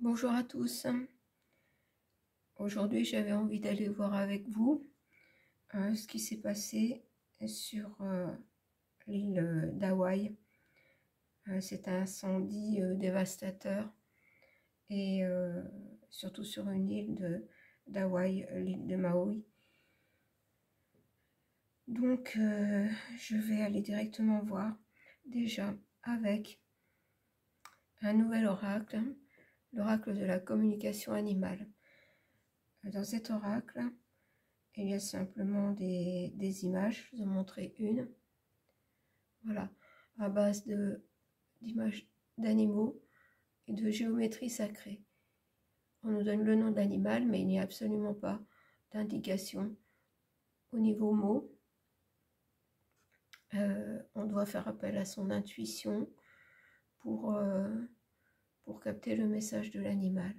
Bonjour à tous. Aujourd'hui, j'avais envie d'aller voir avec vous ce qui s'est passé sur l'île d'Hawaï. C'est un incendie dévastateur et surtout sur une île d'Hawaï, l'île de Maui. Donc, je vais aller directement voir déjà avec un nouvel oracle, l'oracle de la communication animale. Dans cet oracle, il y a simplement des images, je vous en montrer une. Voilà, à base d'images d'animaux et de géométrie sacrée. On nous donne le nom de l'animal, mais il n'y a absolument pas d'indication au niveau mots. On doit faire appel à son intuition pour capter le message de l'animal,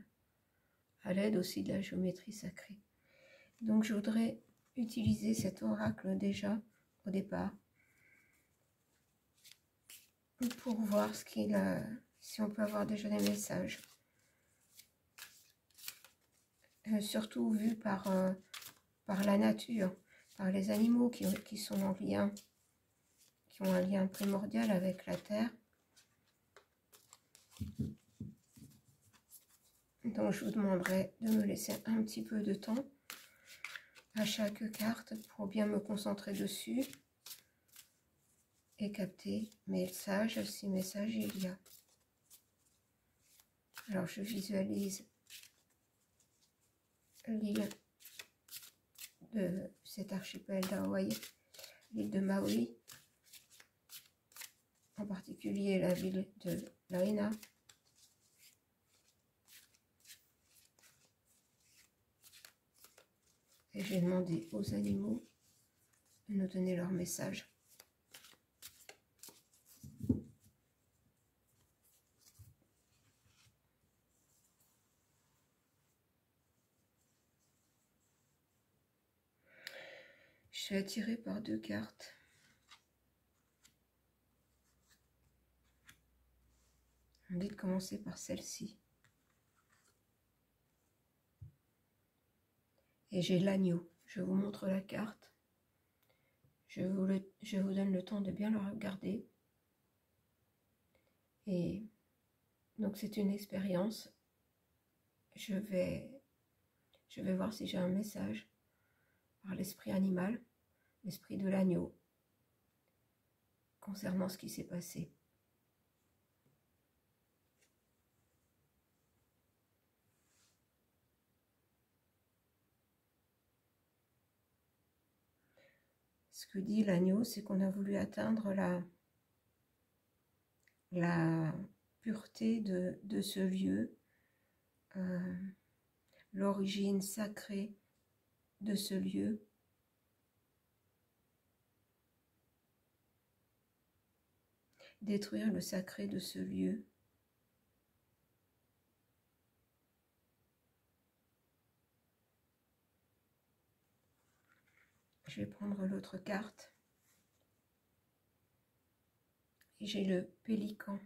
à l'aide aussi de la géométrie sacrée. Donc je voudrais utiliser cet oracle déjà au départ pour voir si on peut avoir déjà des messages. Surtout vu par la nature, par les animaux qui sont en lien, qui ont un lien primordial avec la terre. Donc je vous demanderai de me laisser un petit peu de temps à chaque carte pour bien me concentrer dessus et capter mes messages, si messages il y a. Alors je visualise l'île de cet archipel d'Hawaï, l'île de Maui, en particulier la ville de Lahaina. Et j'ai demandé aux animaux de nous donner leur message. Je suis attirée par deux cartes. On dit de commencer par celle-ci. Et j'ai l'agneau. Je vous montre la carte. Je vous donne le temps de bien le regarder. Et donc c'est une expérience. Je vais voir si j'ai un message par l'esprit animal, l'esprit de l'agneau, concernant ce qui s'est passé. Ce que dit l'agneau, c'est qu'on a voulu atteindre la pureté de ce lieu, l'origine sacrée de ce lieu, détruire le sacré de ce lieu. Je vais prendre l'autre carte. Et j'ai le pélican.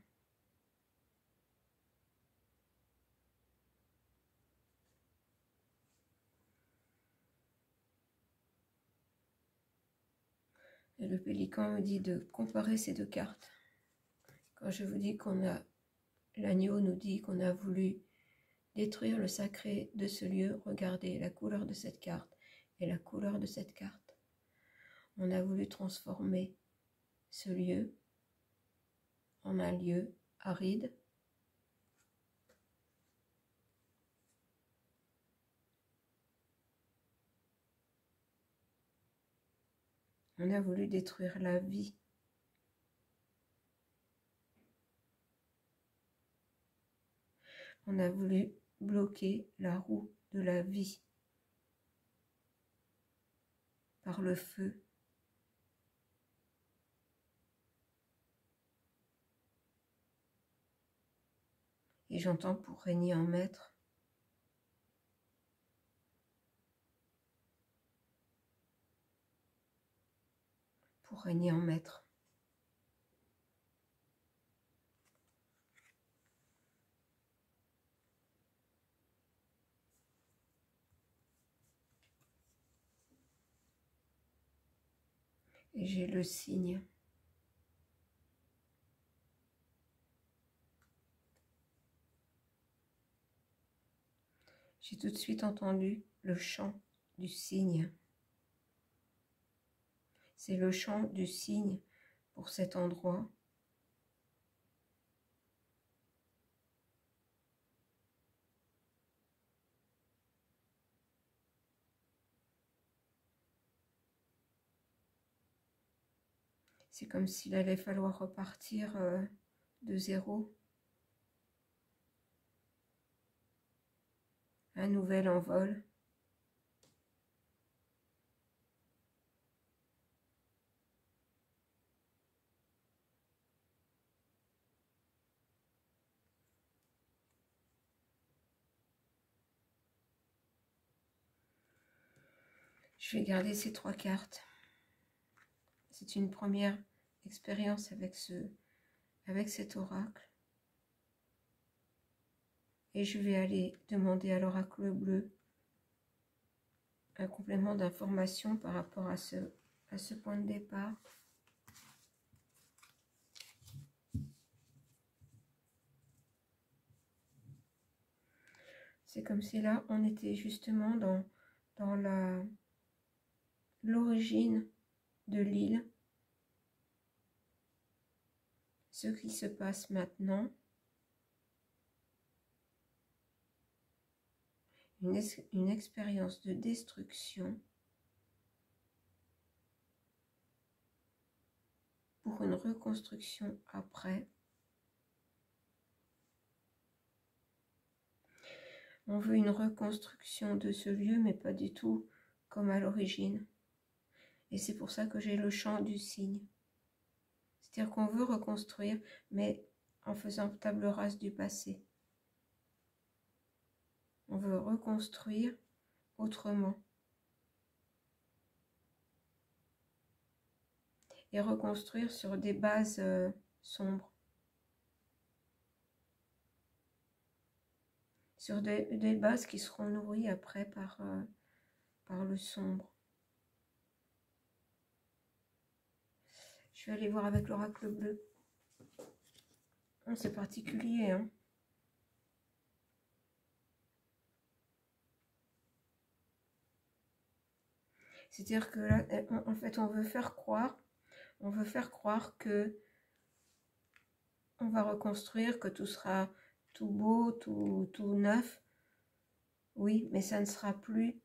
Et le pélican me dit de comparer ces deux cartes. Quand je vous dis l'agneau nous dit qu'on a voulu détruire le sacré de ce lieu, regardez la couleur de cette carte et la couleur de cette carte. On a voulu transformer ce lieu en un lieu aride, on a voulu détruire la vie. On a voulu bloquer la roue de la vie par le feu. Et j'entends pour régner en maître. Pour régner en maître. Et j'ai le signe. J'ai tout de suite entendu le chant du cygne. C'est le chant du cygne pour cet endroit. C'est comme s'il allait falloir repartir de zéro. Un nouvel envol. Je vais garder ces 3 cartes. C'est une première expérience avec cet oracle. Et je vais aller demander à l'oracle bleu un complément d'information par rapport à ce point de départ. C'est comme si là, on était justement dans l'origine de l'île. Ce qui se passe maintenant. Une expérience de destruction pour une reconstruction après. On veut une reconstruction de ce lieu, mais pas du tout comme à l'origine. Et c'est pour ça que j'ai le chant du cygne. C'est-à-dire qu'on veut reconstruire, mais en faisant table rase du passé. On veut reconstruire autrement. Et reconstruire sur des bases sombres. Sur des bases qui seront nourries après par le sombre. Je vais aller voir avec l'oracle bleu. C'est particulier, hein. C'est-à-dire que là, en fait, on veut faire croire que on va reconstruire, que tout sera tout beau, tout neuf. Oui, mais ça ne sera plus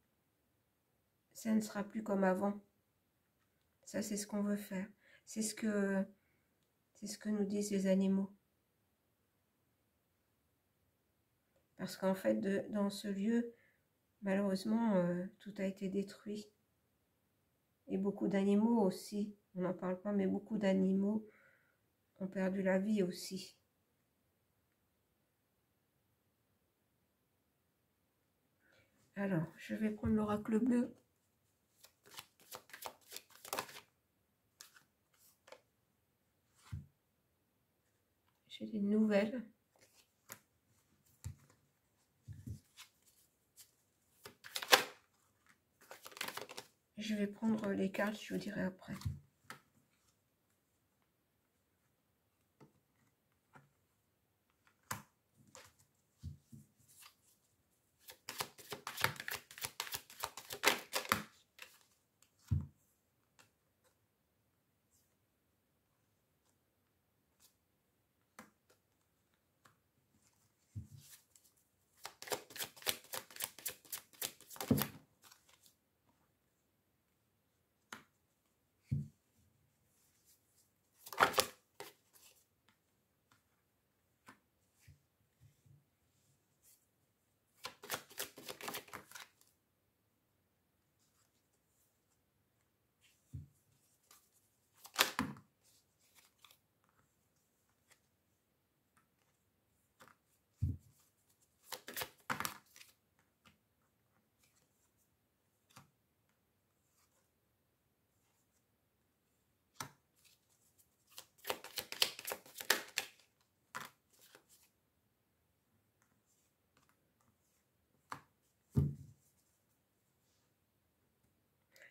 comme avant. Ça, c'est ce qu'on veut faire. C'est ce que nous disent les animaux. Parce qu'en fait, dans ce lieu, malheureusement, tout a été détruit. Et beaucoup d'animaux aussi. On n'en parle pas, mais beaucoup d'animaux ont perdu la vie aussi. Alors, je vais prendre l'oracle bleu. J'ai des nouvelles. Je vais prendre les cartes, je vous dirai après.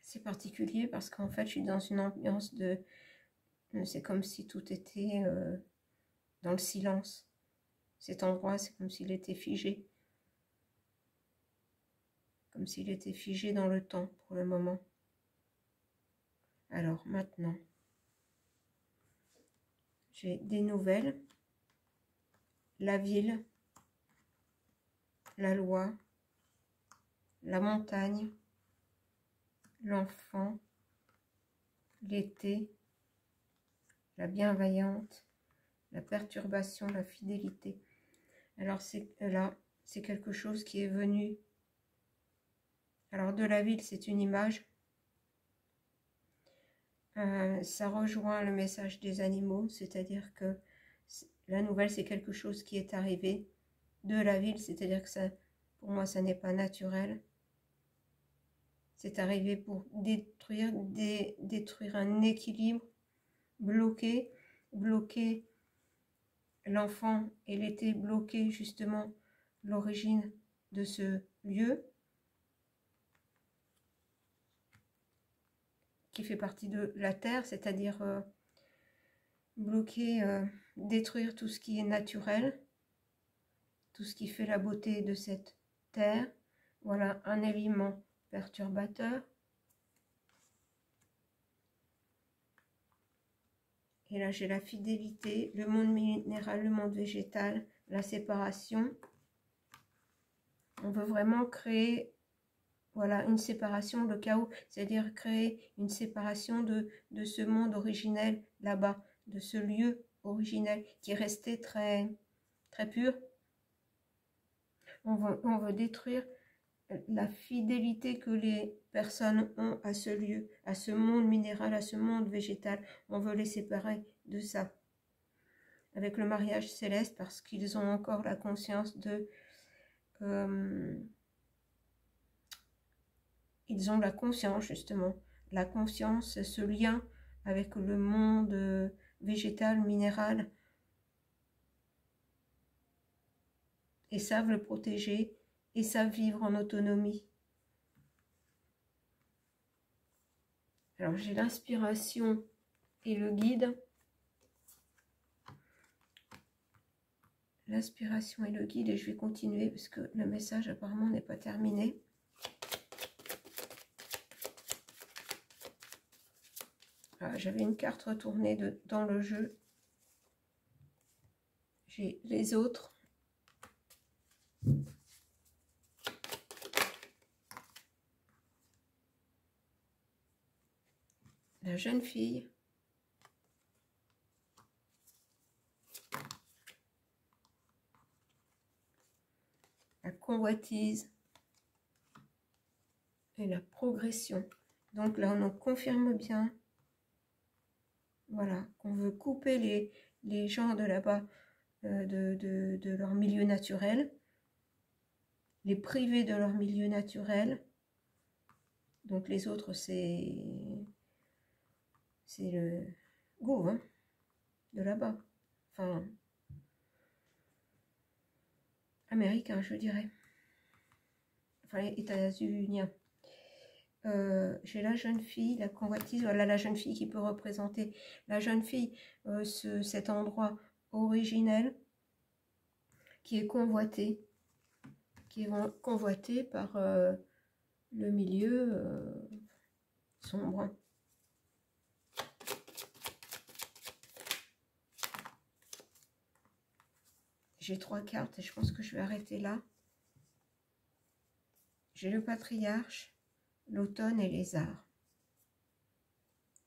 C'est particulier parce qu'en fait, je suis dans une ambiance de... C'est comme si tout était dans le silence. Cet endroit, c'est comme s'il était figé. Comme s'il était figé dans le temps pour le moment. Alors, maintenant, j'ai des nouvelles. La ville, la loi, la montagne, l'enfant, l'été, la bienveillante, la perturbation, la fidélité. Alors là, c'est quelque chose qui est venu. Alors de la ville, c'est une image. Ça rejoint le message des animaux, c'est-à-dire que la nouvelle, c'est quelque chose qui est arrivé. De la ville, c'est-à-dire que ça, pour moi, ça n'est pas naturel. C'est arrivé pour détruire un équilibre, bloquer l'enfant et l'été, bloquer justement l'origine de ce lieu qui fait partie de la terre, c'est-à-dire bloquer, détruire tout ce qui est naturel, tout ce qui fait la beauté de cette terre. Voilà un élément perturbateur. Et là, j'ai la fidélité, le monde minéral, le monde végétal, la séparation. On veut vraiment créer, voilà, une séparation, le chaos, c'est-à-dire créer une séparation de ce monde originel là-bas, de ce lieu originel qui est resté très, très pur. On veut détruire la fidélité que les personnes ont à ce lieu, à ce monde minéral, à ce monde végétal. On veut les séparer de ça. Avec le mariage céleste, parce qu'ils ont encore la conscience de... ils ont la conscience, justement. La conscience, ce lien avec le monde végétal, minéral. Et savent le protéger et savent vivre en autonomie. Alors j'ai l'inspiration et le guide. L'inspiration et le guide, et je vais continuer parce que le message apparemment n'est pas terminé. J'avais une carte retournée dans le jeu. J'ai les autres. La jeune fille. La convoitise. Et la progression. Donc là, on en confirme bien. Voilà, qu'on veut couper les gens de là-bas de leur milieu naturel. Les priver de leur milieu naturel. Donc les autres, c'est le go, hein, de là-bas. Enfin, américain, je dirais. Enfin, états-uniens. J'ai la jeune fille, la convoitise. Voilà la jeune fille qui peut représenter la jeune fille, cet endroit originel qui est convoité. Qui est convoité par le milieu sombre. J'ai 3 cartes et je pense que je vais arrêter là. J'ai le patriarche, l'automne et les arts.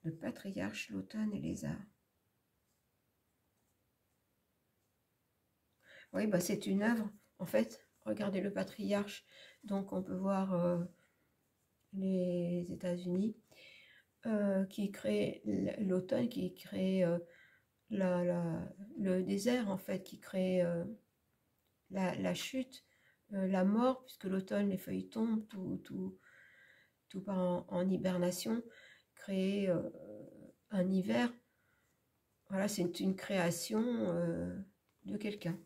Le patriarche, l'automne et les arts. Oui, bah c'est une œuvre. En fait, regardez le patriarche. Donc on peut voir les États-Unis qui crée l'automne, qui crée le désert, en fait, qui crée la chute, la mort, puisque l'automne, les feuilles tombent, tout part en hibernation, créer un hiver. Voilà, c'est une création de quelqu'un.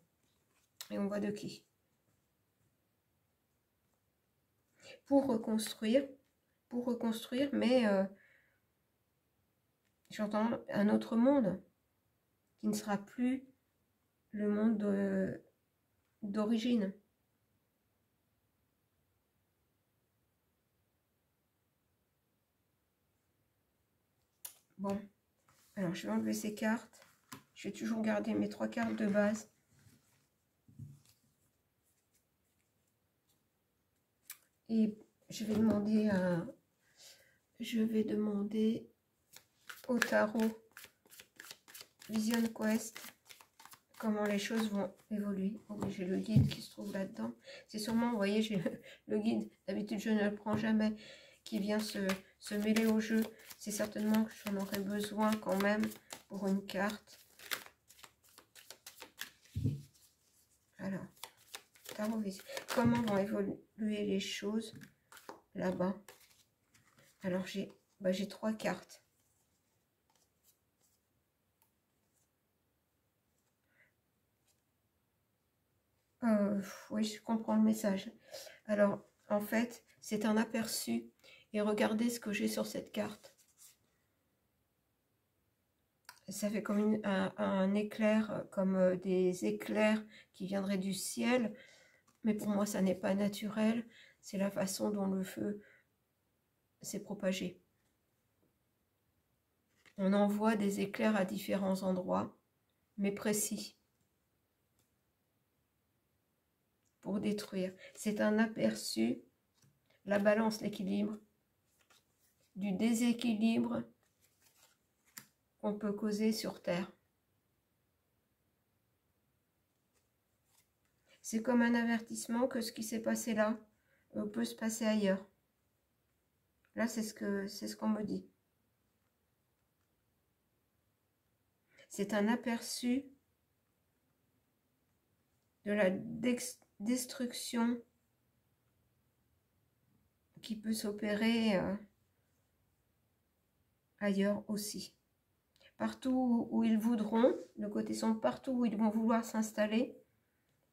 Et on voit de qui. Pour reconstruire, pour reconstruire, mais j'entends un autre monde qui ne sera plus le monde d'origine. Bon, alors je vais enlever ces cartes. Je vais toujours garder mes 3 cartes de base. Et je vais demander au tarot Vision Quest comment les choses vont évoluer. Oh, j'ai le guide qui se trouve là-dedans. C'est sûrement, vous voyez, j'ai le guide. D'habitude, je ne le prends jamais, qui vient se mêler au jeu. C'est certainement que j'en aurais besoin quand même pour une carte. Alors, tarot Vision. Comment vont évoluer les choses là-bas? Alors, j'ai 3 cartes. Oui, je comprends le message. Alors, en fait, c'est un aperçu. Et regardez ce que j'ai sur cette carte. Ça fait comme un éclair, comme des éclairs qui viendraient du ciel. Mais pour moi, ça n'est pas naturel. C'est la façon dont le feu s'est propagé. On envoie des éclairs à différents endroits, mais précis, pour détruire. C'est un aperçu, la balance, l'équilibre, du déséquilibre qu'on peut causer sur Terre. C'est comme un avertissement que ce qui s'est passé là peut se passer ailleurs. Là, c'est ce qu'on me dit. C'est un aperçu de la destruction qui peut s'opérer ailleurs aussi. Partout où ils voudront, le côté sombre, partout où ils vont vouloir s'installer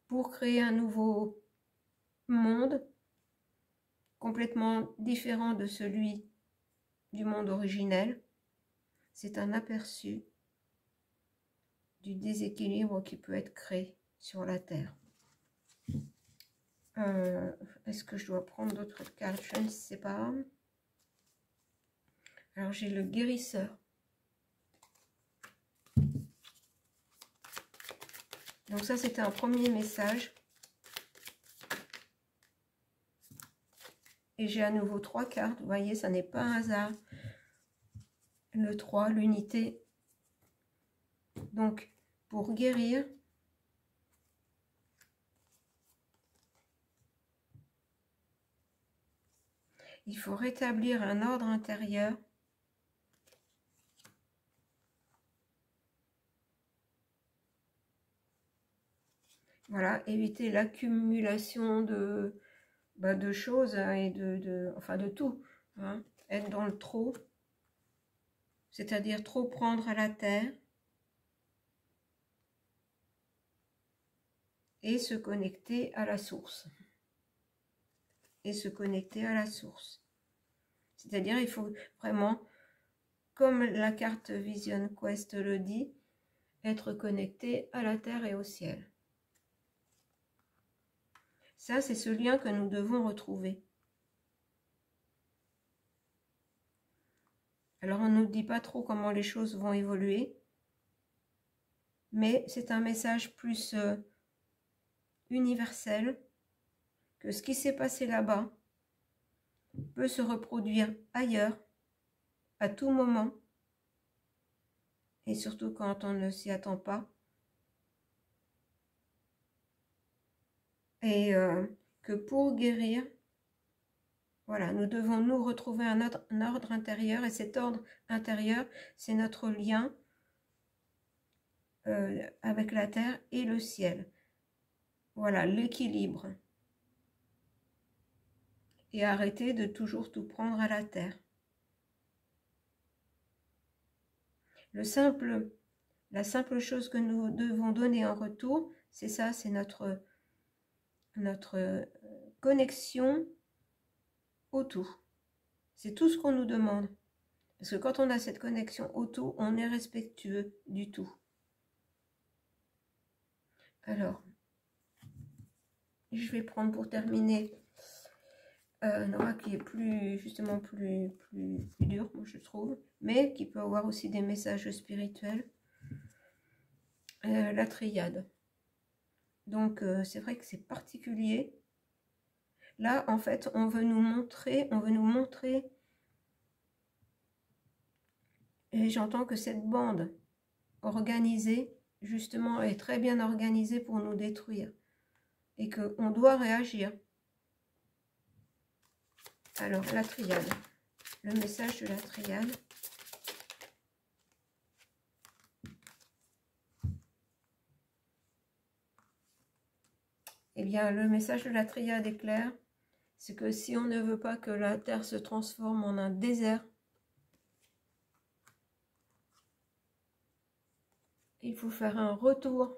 pour créer un nouveau monde complètement différent de celui du monde originel. C'est un aperçu du déséquilibre qui peut être créé sur la Terre. Est-ce que je dois prendre d'autres cartes? Je ne sais pas. Alors j'ai le guérisseur. Donc ça, c'était un premier message. Et j'ai à nouveau 3 cartes. Vous voyez, ça n'est pas un hasard. Le 3, l'unité. Donc, pour guérir, il faut rétablir un ordre intérieur. Voilà, éviter l'accumulation de choses hein, et enfin de tout. Hein. Être dans le trop, c'est-à-dire trop prendre à la terre et se connecter à la source. Et se connecter à la source. C'est-à-dire, il faut vraiment, comme la carte Vision Quest le dit, être connecté à la terre et au ciel. Ça, c'est ce lien que nous devons retrouver. Alors, on ne nous dit pas trop comment les choses vont évoluer, mais c'est un message plus universel, que ce qui s'est passé là-bas peut se reproduire ailleurs, à tout moment, et surtout quand on ne s'y attend pas. Et que pour guérir, voilà, nous devons nous retrouver un ordre intérieur, et cet ordre intérieur, c'est notre lien avec la terre et le ciel. Voilà, l'équilibre. Et arrêter de toujours tout prendre à la terre. La simple chose que nous devons donner en retour, c'est ça, c'est notre connexion au tout. C'est tout ce qu'on nous demande. Parce que quand on a cette connexion au tout, on est respectueux du tout. Alors, je vais prendre pour terminer un oracle qui est justement plus dur, moi je trouve, mais qui peut avoir aussi des messages spirituels. La triade. Donc c'est vrai que c'est particulier. Là, en fait, on veut nous montrer, et j'entends que cette bande organisée, justement, est très bien organisée pour nous détruire, et qu'on doit réagir. Alors, la triade, le message de la triade. Eh bien, le message de la triade est clair, c'est que si on ne veut pas que la Terre se transforme en un désert, il faut faire un retour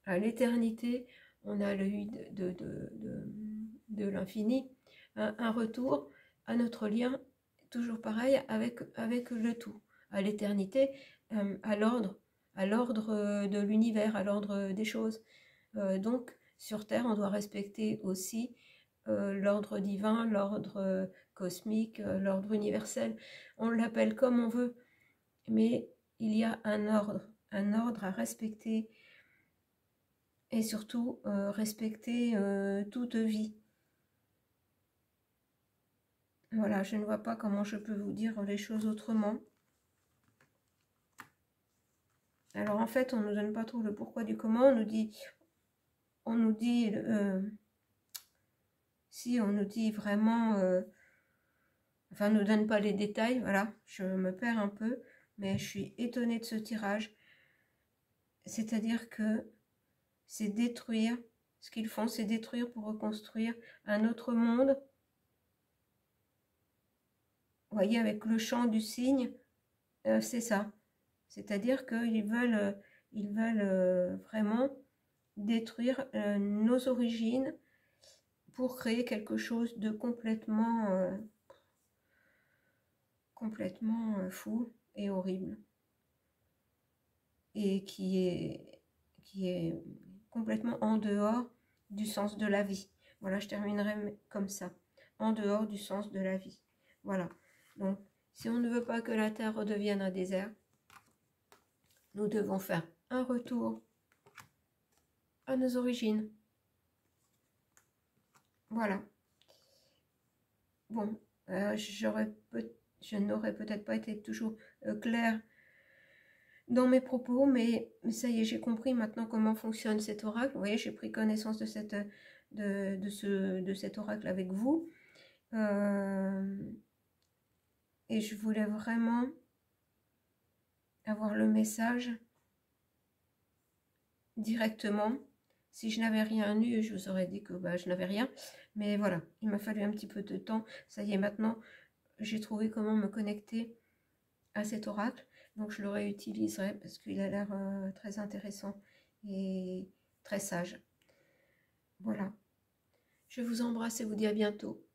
à l'éternité. On a l'œil de l'infini, un retour à notre lien, toujours pareil, avec le tout, à l'éternité, à l'ordre de l'univers, à l'ordre des choses. Donc, sur Terre, on doit respecter aussi l'ordre divin, l'ordre cosmique, l'ordre universel. On l'appelle comme on veut, mais il y a un ordre à respecter, et surtout respecter toute vie. Voilà, je ne vois pas comment je peux vous dire les choses autrement. Alors en fait, on ne nous donne pas trop le pourquoi du comment, on nous dit si on nous dit vraiment, enfin, on ne nous donne pas les détails, voilà, je me perds un peu, mais je suis étonnée de ce tirage. C'est-à-dire que c'est détruire, ce qu'ils font, c'est détruire pour reconstruire un autre monde. Vous voyez, avec le chant du cygne, c'est ça. C'est-à-dire qu'ils veulent vraiment détruire nos origines pour créer quelque chose de complètement fou et horrible. Et qui est complètement en dehors du sens de la vie. Voilà, je terminerai comme ça. En dehors du sens de la vie. Voilà. Donc, si on ne veut pas que la Terre redevienne un désert, nous devons faire un retour à nos origines. Voilà. Bon, je n'aurais peut-être pas été toujours claire dans mes propos, mais ça y est, j'ai compris maintenant comment fonctionne cet oracle. Vous voyez, j'ai pris connaissance de cet oracle avec vous. Et je voulais vraiment avoir le message directement. Si je n'avais rien eu, je vous aurais dit que je n'avais rien. Mais voilà, il m'a fallu un petit peu de temps. Ça y est, maintenant, j'ai trouvé comment me connecter à cet oracle. Donc je le réutiliserai parce qu'il a l'air très intéressant et très sage. Voilà. Je vous embrasse et vous dis à bientôt.